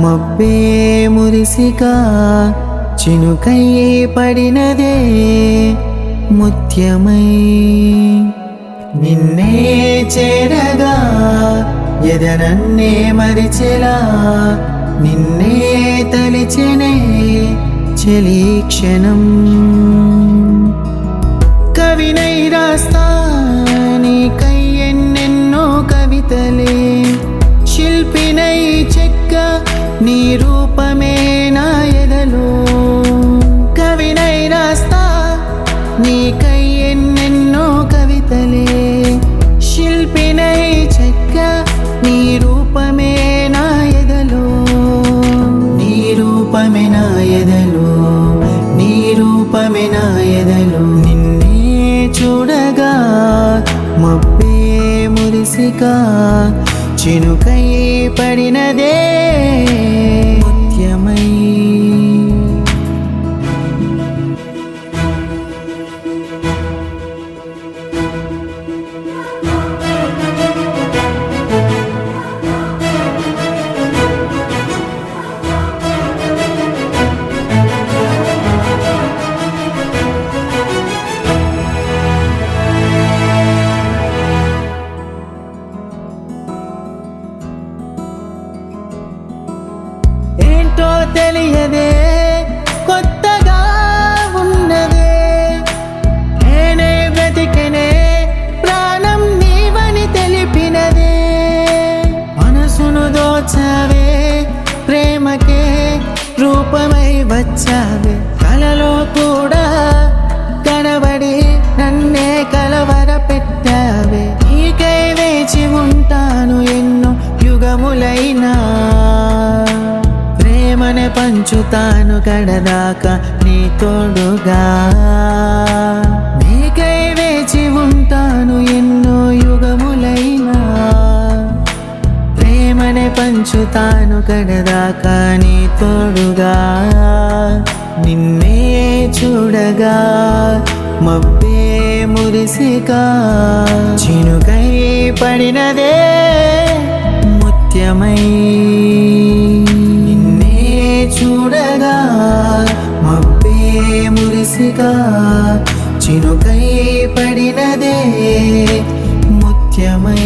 మబ్బే మురిసిగా చినుకై పడినదే ముత్యమై నిన్నే చేరగా ఎదనన్నే మరిచెలా నిన్నే తలిచెనే చెలి క్షణం కవినై రాస్తా నీకై ఎన్నెన్నో కవితలే శిల్పినై చెక్క నీ రూపమే నా ఎదలో కవినై రాస్తా నీకై ఎన్నెన్నో కవితలే శిల్పినై చెక్క నీ రూపమే నా ఎదలో నీ రూపమే నా ఎదలో నీ రూపమే నా ఎదలో నిన్నే చూడగా మబ్బే మురిసిగా చినుకై పడినదే ముత్యమై ఏంటో తెలియదే కొత్తగా ఉన్నదే నేనే బ్రతికనే ప్రాణం నీవని తెలిపినదే మనసును దోచావే ప్రేమకే రూపమై వచ్చావే కలలో కూడా కనబడి నన్నే కలవర పెట్టావే నీకై వేచి ఉంటాను ఎన్నో యుగములైనా ప్రేమనే పంచుతాను కడదాకా నీ తోడుగా నీకై వేచి ఉంటాను ఎన్నో యుగములైనా ప్రేమనే పంచుతాను కడదాకా నీ తోడుగా నిన్నే చూడగా మబ్బే మురిసిగా చినుకై పడినదే ముత్యమై చూడగా మబ్బే మురిసిగా చినుకై పడినదే ముత్యమై